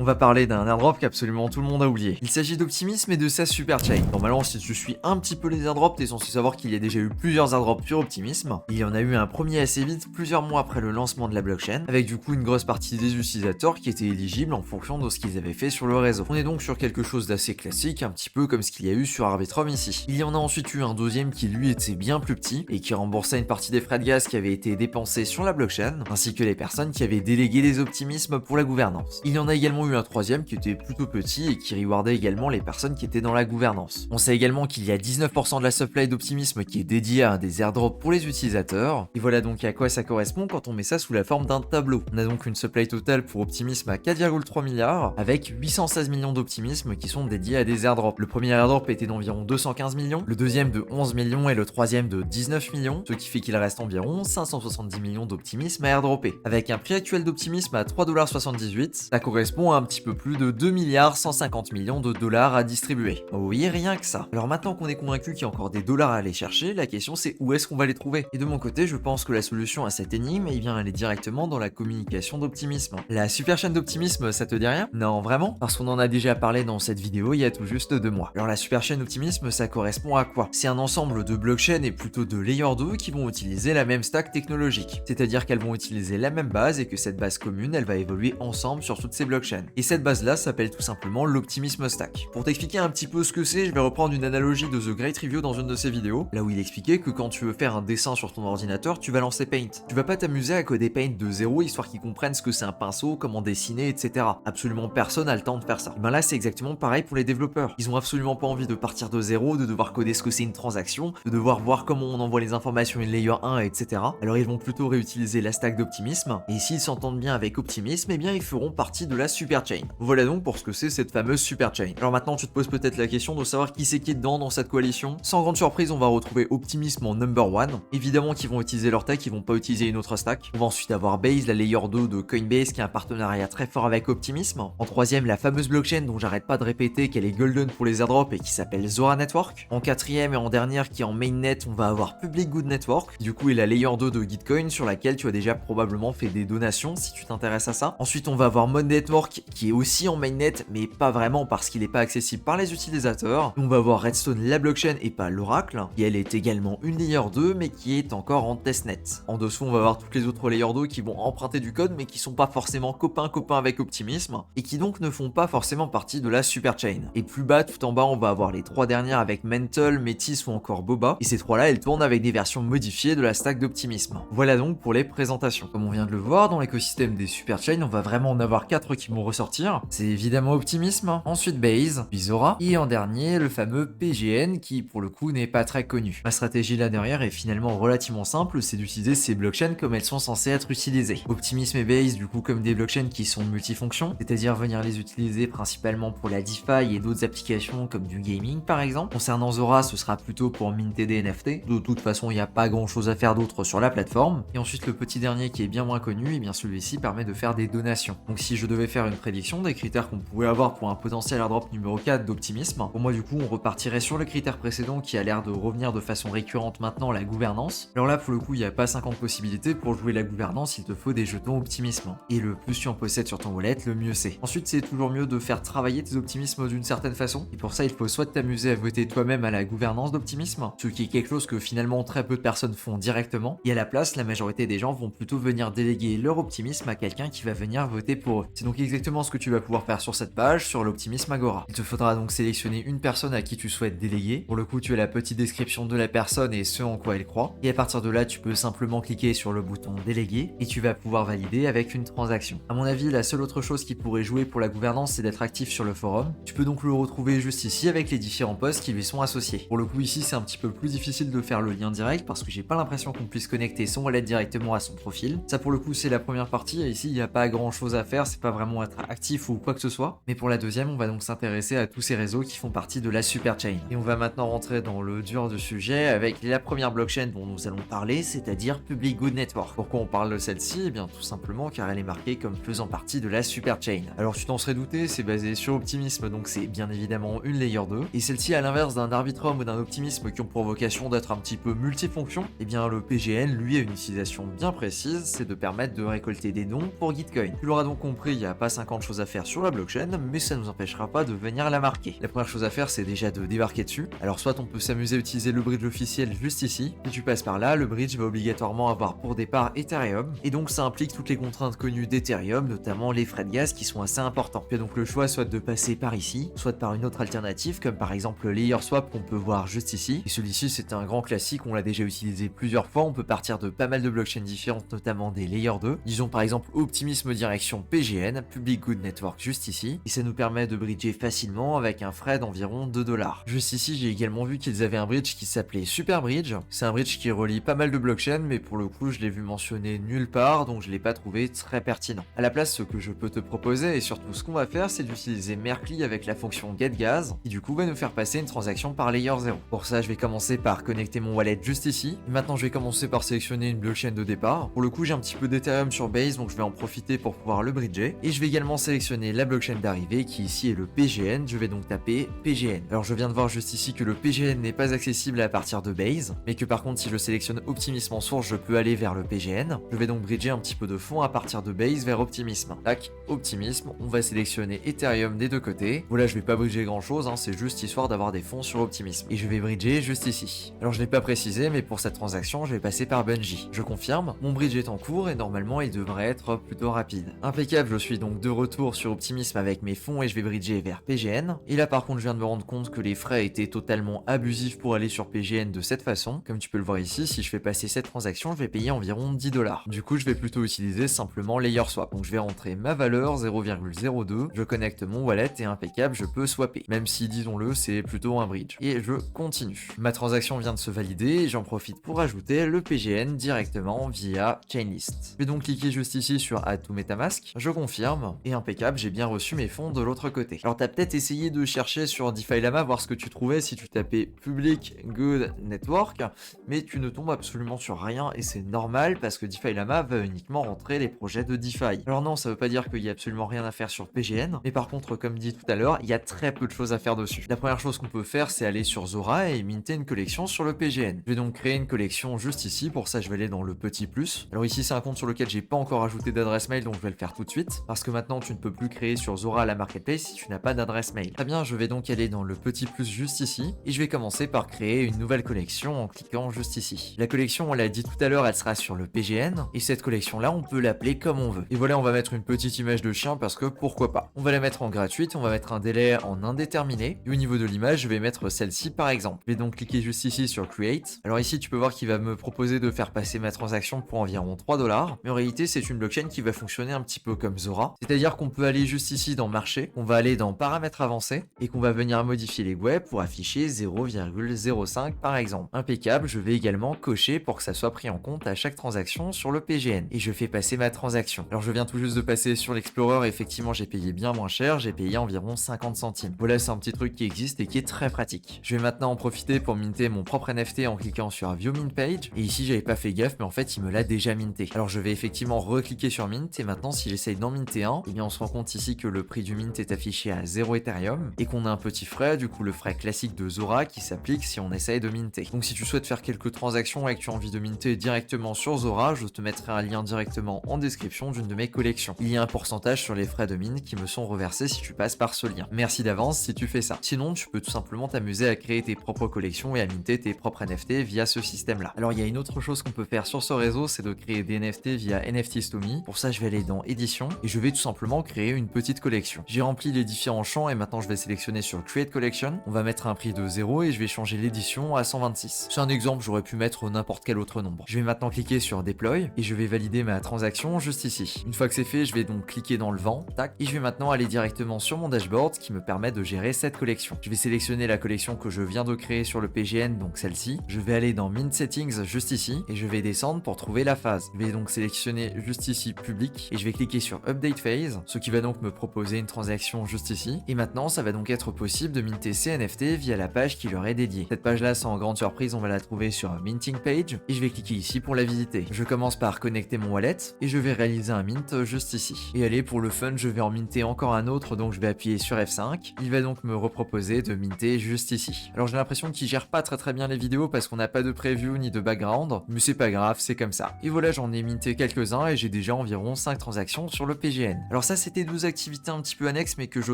va parler d'un airdrop qu'absolument tout le monde a oublié. Il s'agit d'Optimism et de sa super chain. Normalement, si tu suis un petit peu les airdrops, t'es censé savoir qu'il y a déjà eu plusieurs airdrops sur Optimism. Il y en a eu un premier assez vite, plusieurs mois après le lancement de la blockchain, avec du coup une grosse partie des utilisateurs qui étaient éligibles en fonction de ce qu'ils avaient fait sur le réseau. On est donc sur quelque chose d'assez classique, un petit peu comme ce qu'il y a eu sur Arbitrum ici. Il y en a ensuite eu un deuxième qui lui était bien plus petit et qui remboursait une partie des frais de gaz qui avaient été dépensés sur la blockchain, ainsi que les personnes qui avaient délégué les optimismes pour la gouvernance. Il y en a également eu un troisième qui était plutôt petit et qui rewardait également les personnes qui étaient dans la gouvernance. On sait également qu'il y a 19% de la supply d'optimisme qui est dédiée à des airdrops pour les utilisateurs, et voilà donc à quoi ça correspond quand on met ça sous la forme d'un tableau. On a donc une supply totale pour optimisme à 4,3 milliards, avec 816 millions d'optimisme qui sont dédiés à des airdrops. Le premier airdrop était d'environ 215 millions, le deuxième de 11 millions et le troisième de 19 millions, ce qui fait qu'il reste environ 570 millions d'optimisme à airdropper. Avec un prix actuel d'optimisme à 3,78$, ça correspond à un petit peu plus de 2 milliards 150 millions de dollars à distribuer. Oui, rien que ça. Alors maintenant qu'on est convaincu qu'il y a encore des dollars à aller chercher, la question c'est où est-ce qu'on va les trouver? Et de mon côté, je pense que la solution à cette énigme, elle est directement dans la communication d'optimisme. La super chaîne d'optimisme, ça te dit rien? Non, vraiment? Parce qu'on en a déjà parlé dans cette vidéo il y a tout juste 2 mois. Alors la super chaîne d'optimisme, ça correspond à quoi? C'est un ensemble de blockchains et plutôt de layer 2 qui vont utiliser la même stack technologique. C'est-à-dire qu'elles vont utiliser la même base et que cette base commune, elle va évoluer ensemble sur toutes ces blockchains. Et cette base-là s'appelle tout simplement l'Optimism Stack. Pour t'expliquer un petit peu ce que c'est, je vais reprendre une analogie de The Great Review dans une de ses vidéos, là où il expliquait que quand tu veux faire un dessin sur ton ordinateur, tu vas lancer Paint. Tu vas pas t'amuser à coder Paint de zéro histoire qu'ils comprennent ce que c'est un pinceau, comment dessiner, etc. Absolument personne a le temps de faire ça. Et ben là, c'est exactement pareil pour les développeurs. Ils ont absolument pas envie de partir de zéro, de devoir coder ce que c'est une transaction, de devoir voir comment on envoie les informations une layer 1, etc. Alors ils vont plutôt réutiliser la stack d'Optimism, et s'ils s'entendent bien avec Optimism, eh bien ils feront partie de la super chain. Voilà donc pour ce que c'est cette fameuse super chain. Alors maintenant tu te poses peut-être la question de savoir qui c'est qui est dedans dans cette coalition. Sans grande surprise, on va retrouver Optimism en number 1. Évidemment qu'ils vont utiliser leur tech, ils vont pas utiliser une autre stack. On va ensuite avoir Base, la layer 2 de Coinbase qui a un partenariat très fort avec Optimism. En troisième, la fameuse blockchain dont j'arrête pas de répéter qu'elle est golden pour les airdrops et qui s'appelle Zora Network. En quatrième et en dernière qui est en mainnet, on va avoir Public Good Network. Du coup, et la layer 2 de Gitcoin sur laquelle tu as déjà probablement fait des donations si tu t'intéresses à ça. Ensuite, on va avoir Mod Network qui est aussi en mainnet mais pas vraiment parce qu'il n'est pas accessible par les utilisateurs. On va avoir Redstone, la blockchain et pas l'Oracle, qui elle est également une layer 2 mais qui est encore en testnet. En dessous, on va avoir toutes les autres layers 2 qui vont emprunter du code mais qui sont pas forcément copains avec Optimism et qui donc ne font pas forcément partie de la super chain. Et plus bas, tout en bas, on va avoir les trois dernières avec Mental, Metis ou encore Boba. Et ces trois-là, elles tournent avec des versions modifiées de la stack d'Optimism. Voilà donc pour les présentations. Comme on vient de le voir, dans l'écosystème des super chains, on va vraiment en avoir 4 qui vont ressortir. C'est évidemment Optimism, ensuite Base, puis Zora, et en dernier, le fameux PGN qui, pour le coup, n'est pas très connu. Ma stratégie là derrière est finalement relativement simple, c'est d'utiliser ces blockchains comme elles sont censées être utilisées. Optimism et Base, du coup, comme des blockchains qui sont multifonctions, c'est-à-dire venir les utiliser principalement pour la DeFi et d'autres applications comme du gaming par exemple. Concernant Zora, ce sera plutôt pour minter des NFT. De toute façon, il n'y a pas grand chose à faire d'autre sur la plateforme. Et ensuite, le petit dernier qui est bien moins connu, et bien celui-ci permet de faire des donations. Donc si je devais faire une prédiction des critères qu'on pourrait avoir pour un potentiel airdrop numéro 4 d'Optimism, pour moi du coup on repartirait sur le critère précédent qui a l'air de revenir de façon récurrente maintenant, la gouvernance. Alors là pour le coup il n'y a pas 50 possibilités, pour jouer la gouvernance il te faut des jetons Optimism. Et le plus tu en possèdes sur ton wallet, le mieux c'est. Ensuite c'est toujours mieux de faire travailler tes optimismes d'une certaine façon, et pour ça il faut soit t'amuser à voter toi-même à la gouvernance d'Optimism, ce qui est quelque chose que finalement très peu de personnes font directement, et à la place la majorité des gens vont plutôt venir déléguer leur optimisme à quelqu'un qui va venir voter pour eux. C'est donc exactement ce que tu vas pouvoir faire sur cette page, sur l'Optimism Agora. Il te faudra donc sélectionner une personne à qui tu souhaites déléguer. Pour le coup tu as la petite description de la personne et ce en quoi elle croit, et à partir de là tu peux simplement cliquer sur le bouton déléguer et tu vas pouvoir valider avec une transaction. À mon avis la seule autre chose qui pourrait jouer pour la gouvernance c'est d'être actif sur le forum. Tu peux donc le retrouver juste ici avec les différents posts qui lui sont associés. Pour le coup ici c'est un petit peu plus difficile de faire le lien direct parce que j'ai pas l'impression qu'on puisse connecter son wallet directement à son profil. Ça pour le coup c'est la première partie et ici il n'y a pas grand chose à faire, c'est pas vraiment être actif ou quoi que ce soit. Mais pour la deuxième on va donc s'intéresser à tous ces réseaux qui font partie de la super chain. Et on va maintenant rentrer dans le dur du sujet avec la première blockchain dont nous allons parler, c'est-à-dire Public Good Network. Pourquoi on parle de celle-ci? Eh bien tout simplement car elle est marquée comme faisant partie de la super chain. Alors tu t'en serais douté, c'est basé sur Optimism donc c'est bien évidemment une layer 2. Et celle-ci à l'inverse d'un Arbitrum ou d'un Optimism qui ont pour vocation d'être un petit peu multifonction, eh bien le PGN lui a une utilisation bien précise, c'est de permettre de récolter des dons pour Gitcoin. Tu l'auras donc compris, il n'y a pas 50 plein de choses à faire sur la blockchain, mais ça nous empêchera pas de venir la marquer. La première chose à faire, c'est déjà de débarquer dessus. Alors soit on peut s'amuser à utiliser le bridge officiel juste ici. Si tu passes par là, le bridge va obligatoirement avoir pour départ Ethereum, et donc ça implique toutes les contraintes connues d'Ethereum, notamment les frais de gaz qui sont assez importants. Tu as donc le choix soit de passer par ici, soit par une autre alternative, comme par exemple le Layer Swap qu'on peut voir juste ici. Et celui-ci, c'est un grand classique, on l'a déjà utilisé plusieurs fois. On peut partir de pas mal de blockchains différentes, notamment des Layer 2. Disons par exemple Optimisme direction PGN, Public Good Network juste ici, et ça nous permet de bridger facilement avec un frais d'environ 2 $. Juste ici, j'ai également vu qu'ils avaient un bridge qui s'appelait Super Bridge. C'est un bridge qui relie pas mal de blockchains, mais pour le coup, je l'ai vu mentionné nulle part, donc je l'ai pas trouvé très pertinent. À la place, ce que je peux te proposer, et surtout ce qu'on va faire, c'est d'utiliser Merkly avec la fonction getGas, qui du coup va nous faire passer une transaction par layer 0. Pour ça, je vais commencer par connecter mon wallet juste ici. Et maintenant, je vais commencer par sélectionner une blockchain de départ. Pour le coup, j'ai un petit peu d'Ethereum sur Base, donc je vais en profiter pour pouvoir le bridger. Et je vais également sélectionner la blockchain d'arrivée, qui ici est le PGN. Je vais donc taper PGN. Alors, je viens de voir juste ici que le PGN n'est pas accessible à partir de Base, mais que par contre, si je sélectionne Optimisme en source, je peux aller vers le PGN. Je vais donc bridger un petit peu de fond à partir de Base vers Optimisme. Tac, Optimisme, on va sélectionner Ethereum des deux côtés. Voilà, je vais pas bridger grand chose, c'est juste histoire d'avoir des fonds sur Optimisme. Et je vais bridger juste ici. Alors je l'ai pas précisé, mais pour cette transaction, je vais passer par Bungie. Je confirme, mon bridge est en cours et normalement il devrait être plutôt rapide. Impeccable, je suis donc de retour sur Optimisme avec mes fonds et je vais bridger vers PGN. Et là par contre, je viens de me rendre compte que les frais étaient totalement abusifs pour aller sur PGN de cette façon. Comme tu peux le voir ici, si je fais passer cette transaction, je vais payer environ 10 $. Du coup, je vais plutôt utiliser simplement Layer Swap. Donc je vais rentrer ma valeur 0,02, je connecte mon wallet et impeccable, je peux swapper. Même si, disons-le, c'est plutôt un bridge. Et je continue. Ma transaction vient de se valider et j'en profite pour ajouter le PGN directement via Chainlist. Je vais donc cliquer juste ici sur Add to MetaMask, je confirme et impeccable, j'ai bien reçu mes fonds de l'autre côté. Alors t'as peut-être essayé de chercher sur DeFi Lama voir ce que tu trouvais si tu tapais Public Good Network, mais tu ne tombes absolument sur rien et c'est normal parce que DeFi Lama va uniquement rentrer les projets de DeFi. Alors non, ça veut pas dire qu'il y a absolument rien à faire sur PGN, mais par contre, comme dit tout à l'heure, il y a très peu de choses à faire dessus. La première chose qu'on peut faire, c'est aller sur Zora et minter une collection sur le PGN. Je vais donc créer une collection juste ici, pour ça je vais aller dans le petit plus. Alors ici c'est un compte sur lequel j'ai pas encore ajouté d'adresse mail, donc je vais le faire tout de suite, parce que maintenant tu ne peux plus créer sur Zora la marketplace si tu n'as pas d'adresse mail. Très bien, je vais donc aller dans le petit plus juste ici, et je vais commencer par créer une nouvelle collection en cliquant juste ici. La collection, on l'a dit tout à l'heure, elle sera sur le PGN, et cette collection là on peut l'appeler comme on veut. Et voilà, on va mettre une petite image de chien parce que pourquoi pas. On va la mettre en gratuite, on va mettre un délai en indéterminé, et au niveau de l'image, je vais mettre celle-ci par exemple. Je vais donc cliquer juste ici sur Create. Alors ici, tu peux voir qu'il va me proposer de faire passer ma transaction pour environ 3 $, mais en réalité, c'est une blockchain qui va fonctionner un petit peu comme Zora. C'est-à-dire qu'on peut aller juste ici dans Marché, on va aller dans Paramètres avancés, et qu'on va venir modifier les web pour afficher 0,05 par exemple. Impeccable, je vais également cocher pour que ça soit pris en compte à chaque transaction sur le PGN. Et je fais passer ma transaction. Alors je viens tout juste de passer sur l'Explorer, effectivement j'ai payé bien moins cher, j'ai payé environ 50 centimes. Voilà, c'est un petit truc qui existe et qui est très pratique. Je vais maintenant en profiter pour minter mon propre NFT en cliquant sur View Mint Page. Et ici j'avais pas fait gaffe, mais en fait il me l'a déjà minté. Alors je vais effectivement recliquer sur Mint, et maintenant si j'essaye d'en minter un, et bien on se rend compte ici que le prix du mint est affiché à 0 Ethereum, et qu'on a un petit frais, du coup le frais classique de Zora qui s'applique si on essaye de minter. Donc si tu souhaites faire quelques transactions et que tu as envie de minter directement sur Zora, je te mettrai un lien directement en description d'une de mes collections. Il y a un pourcentage sur les frais de mine qui me sont reversés si tu passes par ce lien. Merci d'avance si tu fais ça. Sinon, tu peux tout simplement t'amuser à créer tes propres collections et à minter tes propres NFT via ce système-là. Alors il y a une autre chose qu'on peut faire sur ce réseau, c'est de créer des NFT via NFTstomy. Pour ça, je vais aller dans édition et je vais tout simplement créer une petite collection. J'ai rempli les différents champs et maintenant je vais sélectionner sur Create Collection. On va mettre un prix de 0 et je vais changer l'édition à 126. C'est un exemple, j'aurais pu mettre n'importe quel autre nombre. Je vais maintenant cliquer sur Deploy et je vais valider ma transaction juste ici. Une fois que c'est fait, je vais donc cliquer dans le vent, tac, et je vais maintenant aller directement sur mon dashboard qui me permet de gérer cette collection. Je vais sélectionner la collection que je viens de créer sur le PGN, donc celle-ci. Je vais aller dans Mint Settings juste ici et je vais descendre pour trouver la phase. Je vais donc sélectionner juste ici Public et je vais cliquer sur Update Phase, ce qui va donc me proposer une transaction juste ici. Et maintenant, ça va donc être possible de minter ces NFT via la page qui leur est dédiée. Cette page-là, sans grande surprise, on va la trouver sur Minting Page et je vais cliquer ici pour la visiter. Je commence par connecter mon wallet et je vais réaliser un mint juste ici. Et allez, pour le fun, je vais en minter encore un autre, donc je vais appuyer sur F5. Il va donc me reproposer de minter juste ici. Alors j'ai l'impression qu'il gère pas très bien les vidéos parce qu'on n'a pas de preview ni de background, mais c'est pas grave, c'est comme ça. Et voilà, j'en ai minté quelques-uns et j'ai déjà environ 5 transactions sur le PGN. Alors Alors ça, c'était 12 activités un petit peu annexes, mais que je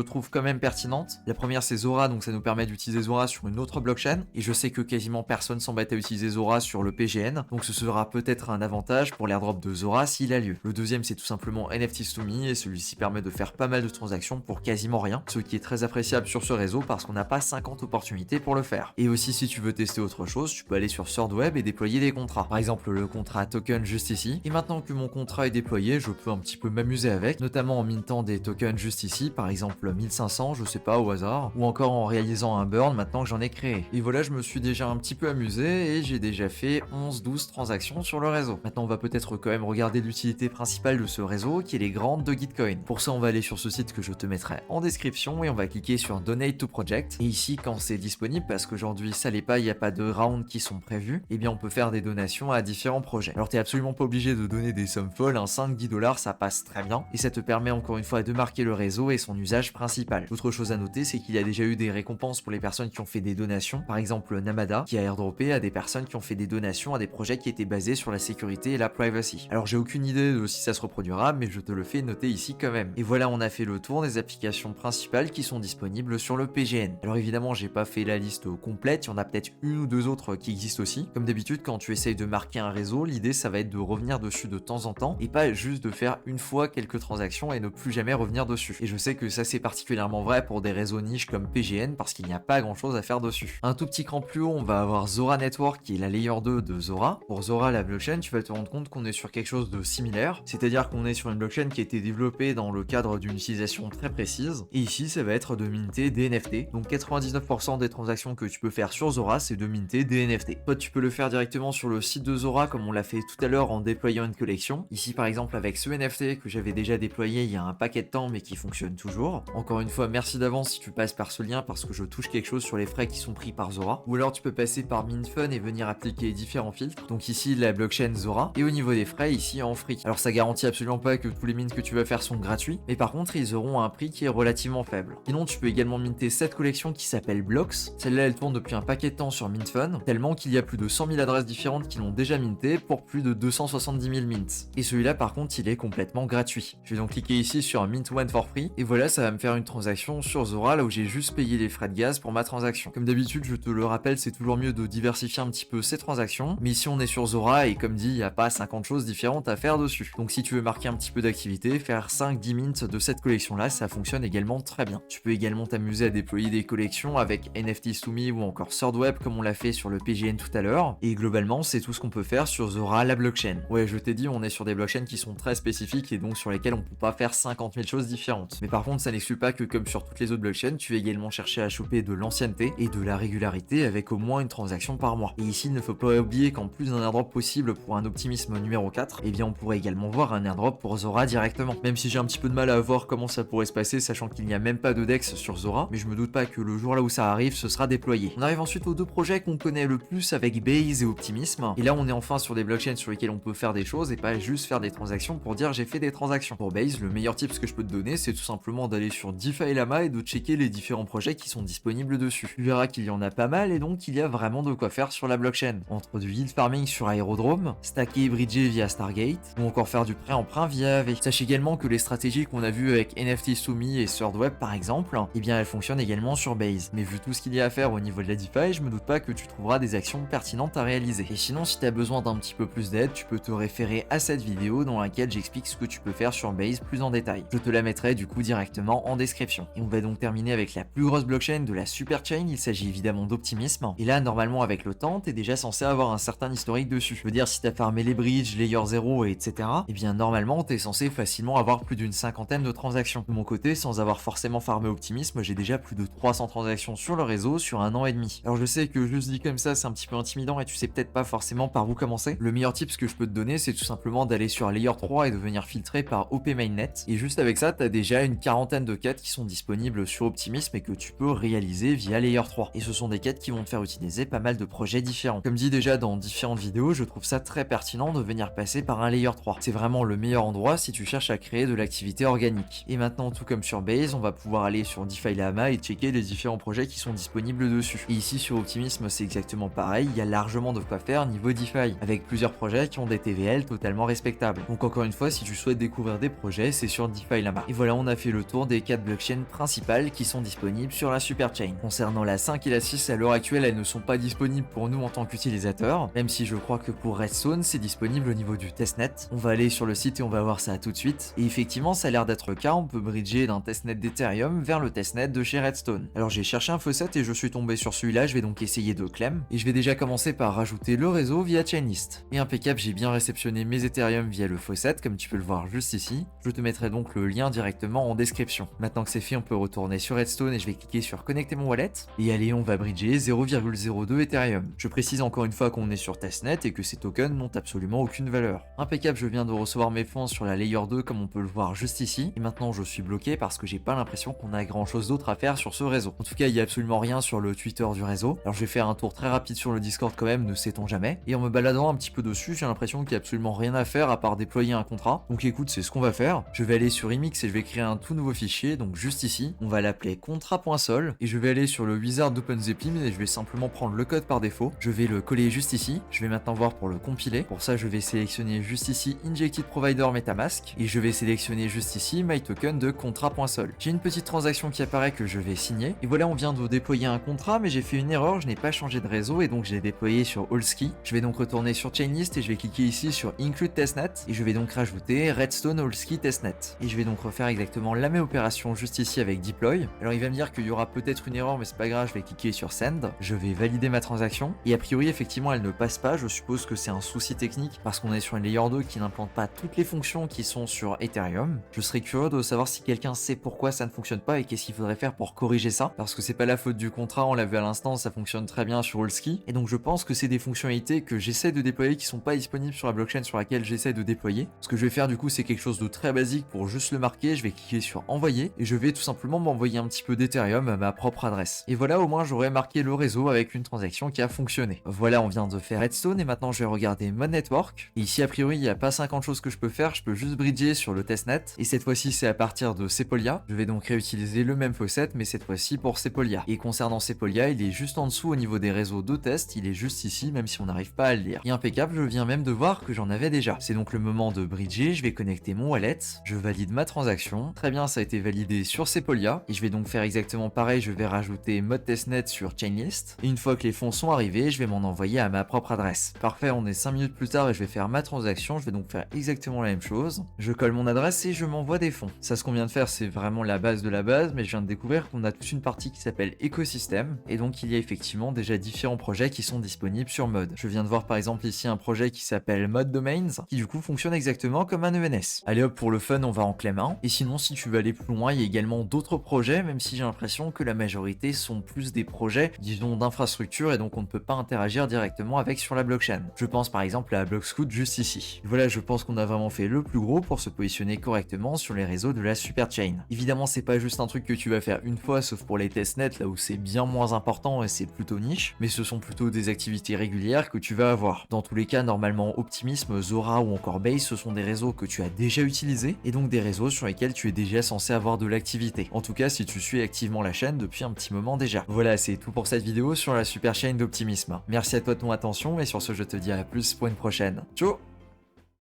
trouve quand même pertinentes. La première, c'est Zora, donc ça nous permet d'utiliser Zora sur une autre blockchain, et je sais que quasiment personne s'embête à utiliser Zora sur le PGN, donc ce sera peut-être un avantage pour l'airdrop de Zora s'il a lieu. Le deuxième, c'est tout simplement NFTs2Me, et celui-ci permet de faire pas mal de transactions pour quasiment rien, ce qui est très appréciable sur ce réseau parce qu'on n'a pas 50 opportunités pour le faire. Et aussi, si tu veux tester autre chose, tu peux aller sur SwordWeb et déployer des contrats. Par exemple, le contrat token juste ici. Et maintenant que mon contrat est déployé, je peux un petit peu m'amuser avec, notamment en mintant des tokens juste ici, par exemple 1500, je sais pas, au hasard, ou encore en réalisant un burn maintenant que j'en ai créé. Et voilà, je me suis déjà un petit peu amusé et j'ai déjà fait 11-12 transactions sur le réseau. Maintenant, on va peut-être quand même regarder l'utilité principale de ce réseau, qui est les grandes de Gitcoin. Pour ça, on va aller sur ce site que je te mettrai en description et on va cliquer sur Donate to Project. Et ici, quand c'est disponible, parce qu'aujourd'hui ça l'est pas, il n'y a pas de rounds qui sont prévus, et bien on peut faire des donations à différents projets. Alors t'es absolument pas obligé de donner des sommes folles, 5-10 dollars ça passe très bien, et ça te permet encore une fois de marquer le réseau et son usage principal. Autre chose à noter, c'est qu'il y a déjà eu des récompenses pour les personnes qui ont fait des donations, par exemple Namada, qui a airdroppé à des personnes qui ont fait des donations à des projets qui étaient basés sur la sécurité et la privacy. Alors j'ai aucune idée de si ça se reproduira, mais je te le fais noter ici quand même. Et voilà, on a fait le tour des applications principales qui sont disponibles sur le PGN. Alors évidemment, j'ai pas fait la liste complète, il y en a peut-être une ou deux autres qui existent aussi. Comme d'habitude, quand tu essayes de marquer un réseau, l'idée ça va être de revenir dessus de temps en temps et pas juste de faire une fois quelques transactions et ne plus jamais revenir dessus. Et je sais que ça c'est particulièrement vrai pour des réseaux niches comme PGN parce qu'il n'y a pas grand chose à faire dessus. Un tout petit cran plus haut, on va avoir Zora Network qui est la layer 2 de Zora. Pour Zora, la blockchain, tu vas te rendre compte qu'on est sur quelque chose de similaire, c'est-à-dire qu'on est sur une blockchain qui a été développée dans le cadre d'une utilisation très précise. Et ici, ça va être de minter des NFT. Donc 99% des transactions que tu peux faire sur Zora, c'est de minter des NFT. Toi, tu peux le faire directement sur le site de Zora comme on l'a fait tout à l'heure en déployant une collection. Ici, par exemple, avec ce NFT que j'avais déjà déployé il y a un paquet de temps mais qui fonctionne toujours. Encore une fois, merci d'avance si tu passes par ce lien parce que je touche quelque chose sur les frais qui sont pris par Zora. Ou alors tu peux passer par Minfun et venir appliquer différents filtres. Donc ici, la blockchain Zora. Et au niveau des frais, ici en free. Alors ça garantit absolument pas que tous les mints que tu vas faire sont gratuits, mais par contre, ils auront un prix qui est relativement faible. Sinon, tu peux également minter cette collection qui s'appelle Blocks. Celle-là, elle tourne depuis un paquet de temps sur Mintfun, tellement qu'il y a plus de 100 000 adresses différentes qui l'ont déjà minté pour plus de 270 000 mints. Et celui-là, par contre, il est complètement gratuit. Je vais donc cliquer ici sur Mint One for Free, et voilà, ça va me faire une transaction sur Zora, là où j'ai juste payé les frais de gaz pour ma transaction. Comme d'habitude, je te le rappelle, c'est toujours mieux de diversifier un petit peu ces transactions, mais ici on est sur Zora, et comme dit, il n'y a pas 50 choses différentes à faire dessus. Donc si tu veux marquer un petit peu d'activité, faire 5-10 mints de cette collection-là, ça fonctionne également très bien. Tu peux également t'amuser à déployer des collections avec NFTs2Me ou encore SwordWeb comme on l'a fait sur le PGN tout à l'heure, et globalement, c'est tout ce qu'on peut faire sur Zora, la blockchain. Ouais, je t'ai dit, on est sur des blockchains qui sont très spécifiques et donc sur lesquelles on peut pas faire 50 000 choses différentes. Mais par contre, ça n'exclut pas que comme sur toutes les autres blockchains, tu vas également chercher à choper de l'ancienneté et de la régularité avec au moins une transaction par mois. Et ici, il ne faut pas oublier qu'en plus d'un airdrop possible pour un optimisme numéro 4, eh bien on pourrait également voir un airdrop pour Zora directement. Même si j'ai un petit peu de mal à voir comment ça pourrait se passer, sachant qu'il n'y a même pas de DEX sur Zora, mais je me doute pas que le jour là où ça arrive, ce sera déployé. On arrive ensuite aux deux projets qu'on connaît le plus avec Base et Optimism. Et là, on est enfin sur des blockchains sur lesquelles on peut faire des choses et pas juste faire des transactions pour dire j'ai fait des transactions. Pour Base, le meilleur tip que je peux te donner, c'est tout simplement d'aller sur DeFi Lama et de checker les différents projets qui sont disponibles dessus. Tu verras qu'il y en a pas mal et donc il y a vraiment de quoi faire sur la blockchain. Entre du yield farming sur Aerodrome, stacker et bridger via Stargate, ou encore faire du prêt-emprunt via AV. Sache également que les stratégies qu'on a vues avec NFTs2Me et SwordWeb par exemple, eh bien elles fonctionnent également sur Base. Mais vu tout ce qu'il y a à faire au niveau de la DeFi, je me doute pas que tu trouveras des actions pertinentes à réaliser. Et sinon, si tu as besoin d'un petit peu plus d'aide, tu peux te référer à cette vidéo dans laquelle j'explique ce que tu peux faire sur Base plus en détail. Je te la mettrai du coup directement en description. Et on va donc terminer avec la plus grosse blockchain de la Superchain, il s'agit évidemment d'Optimism. Et là, normalement avec le temps, t'es déjà censé avoir un certain historique dessus. Je veux dire, si t'as farmé les bridges, layer 0 et etc, eh bien normalement t'es censé facilement avoir plus d'une cinquantaine de transactions. De mon côté, sans avoir forcément farmé Optimism, j'ai déjà plus de 300 transactions sur le réseau sur un an et demi. Alors je sais que juste dit comme ça, c'est un petit peu intimidant et tu sais peut-être pas forcément par où commencer. Le meilleur tip que je peux te donner, c'est tout simplement d'aller sur layer 3 et de venir filtrer par OP Mainnet. Et juste avec ça, t'as déjà une quarantaine de quêtes qui sont disponibles sur Optimism et que tu peux réaliser via layer 3. Et ce sont des quêtes qui vont te faire utiliser pas mal de projets différents. Comme dit déjà dans différentes vidéos, je trouve ça très pertinent de venir passer par un layer 3. C'est vraiment le meilleur endroit si tu cherches à créer de l'activité organique. Et maintenant, tout comme sur Base, on va pouvoir aller sur DeFi Lama et checker les différents projets qui sont disponibles dessus. Et ici sur Optimism, c'est exactement pareil, il y a largement de quoi faire niveau DeFi, avec plusieurs projets qui ont des TVL totalement respectables. Donc encore une fois, si tu souhaites découvrir des projets, c'est sur DeFi Lama. Et voilà, on a fait le tour des 4 blockchains principales qui sont disponibles sur la Superchain. Concernant la 5 et la 6, à l'heure actuelle, elles ne sont pas disponibles pour nous en tant qu'utilisateurs, même si je crois que pour Redstone, c'est disponible au niveau du testnet. On va aller sur le site et on va voir ça tout de suite. Et effectivement, ça a l'air d'être le cas, on peut bridger d'un testnet d'Ethereum vers le testnet de chez Redstone. Alors j'ai cherché un faucet et je suis tombé sur celui-là, je vais donc essayer de clem. Et je vais déjà commencer par rajouter le réseau via Chainlist. Et impeccable, j'ai bien réceptionné mes Ethereum via le faucet, comme tu peux le voir juste ici. Je te mettrai donc le lien directement en description. Maintenant que c'est fait, on peut retourner sur Redstone et je vais cliquer sur connecter mon wallet. Et allez, on va bridger 0,02 Ethereum. Je précise encore une fois qu'on est sur testnet et que ces tokens n'ont absolument aucune valeur. Impeccable, je viens de recevoir mes fonds sur la layer 2 comme on peut le voir juste ici. Et maintenant je suis bloqué parce que j'ai pas l'impression qu'on a grand chose d'autre à faire sur ce réseau. En tout cas, il y a absolument rien sur le Twitter du réseau. Alors je vais faire un tour très rapide sur le Discord quand même, ne sait-on jamais. Et en me baladant un petit peu dessus, j'ai l'impression qu'il y a absolument rien à faire à part déployer un contrat. Donc écoute, c'est ce qu'on va faire. Je vais aller sur Remix et je vais créer un tout nouveau fichier, donc juste ici. On va l'appeler contrat.sol et je vais aller sur le wizard d'OpenZeppim et je vais simplement prendre le code par défaut. Je vais le coller juste ici. Je vais maintenant voir pour le compiler. Pour ça, je vais sélectionner juste ici Injected Provider MetaMask et je vais sélectionner juste ici My Token de contrat.sol. J'ai une petite transaction qui apparaît que je vais signer. Et voilà, on vient de déployer un contrat, mais j'ai fait une erreur, je n'ai pas changé de réseau et donc j'ai déployé sur Allski. Je vais donc retourner sur Chainlist et je vais cliquer ici sur Include Testnet et je vais donc rajouter Redstone Allski Testnet. Et je vais donc refaire exactement la même opération juste ici avec Deploy. Alors il va me dire qu'il y aura peut-être une erreur, mais c'est pas grave, je vais cliquer sur Send. Je vais valider ma transaction et a priori effectivement elle ne passe pas. Je suppose que c'est un souci technique parce qu'on est sur une layer 2 qui n'implante pas toutes les fonctions qui sont sur Ethereum. Je serais curieux de savoir si quelqu'un sait pourquoi ça ne fonctionne pas et qu'est-ce qu'il faudrait faire pour corriger ça, parce que c'est pas la faute du contrat, on l'a vu à l'instant, ça fonctionne très bien sur Allski. Et donc je pense que c'est des fonctionnalités que j'essaie de déployer qui sont pas disponibles sur la blockchain sur laquelle j'essaie de déployer. Ce que je vais faire du coup, c'est quelque chose de très basique pour juste le marquer. Je vais cliquer sur envoyer et je vais tout simplement m'envoyer un petit peu d'Ethereum à ma propre adresse. Et voilà, au moins j'aurai marqué le réseau avec une transaction qui a fonctionné. Voilà, on vient de faire Redstone et maintenant je vais regarder mon network. Et ici a priori il n'y a pas 50 choses que je peux faire, je peux juste bridger sur le testnet. Et cette fois-ci c'est à partir de Sepolia. Je vais donc réutiliser le même faucet mais cette fois-ci pour Sepolia. Et concernant Sepolia, il est juste en dessous au niveau des réseaux de test, il est juste ici même si on n'arrive pas à le lire. Et impeccable, je viens même de voir que j'en avais déjà. C'est donc le moment de bridger, je vais connecter mon wallet, je valide ma transaction. Très bien, ça a été validé sur Sepolia et je vais donc faire exactement pareil, je vais rajouter mode testnet sur Chainlist. Et une fois que les fonds sont arrivés, je vais m'en envoyer à ma propre adresse. Parfait, on est 5 minutes plus tard et je vais faire ma transaction, je vais donc faire exactement la même chose. Je colle mon adresse et je m'envoie des fonds. Ça, ce qu'on vient de faire, c'est vraiment la base de la base, mais je viens de découvrir qu'on a toute une partie qui s'appelle écosystème et donc il y a effectivement déjà différents projets qui sont disponibles sur Mode. Je viens de voir par exemple ici un projet qui s'appelle Mode Domains qui du coup fonctionne exactement comme un ENS. Allez hop, pour le fun, on va en claim un. Et sinon, si tu veux aller plus loin, il y a également d'autres projets, même si j'ai l'impression que la majorité sont plus des projets, disons, d'infrastructure et donc on ne peut pas interagir directement avec sur la blockchain. Je pense par exemple à Blockscoot juste ici. Voilà, je pense qu'on a vraiment fait le plus gros pour se positionner correctement sur les réseaux de la Superchain. Évidemment, c'est pas juste un truc que tu vas faire une fois, sauf pour les testnets, là où c'est bien moins important et c'est plutôt niche, mais ce sont plutôt des activités régulières que tu vas avoir. Dans tous les cas, normalement, Optimism, Zora ou encore Base, ce sont des réseaux que tu as déjà utilisés et donc des réseaux sur lesquels tu es déjà censé avoir de l'activité. En tout cas, si tu suis activement la chaîne depuis un petit moment déjà. Voilà, c'est tout pour cette vidéo sur la Superchain d'Optimism. Merci à toi de ton attention et sur ce, je te dis à plus pour une prochaine. Ciao!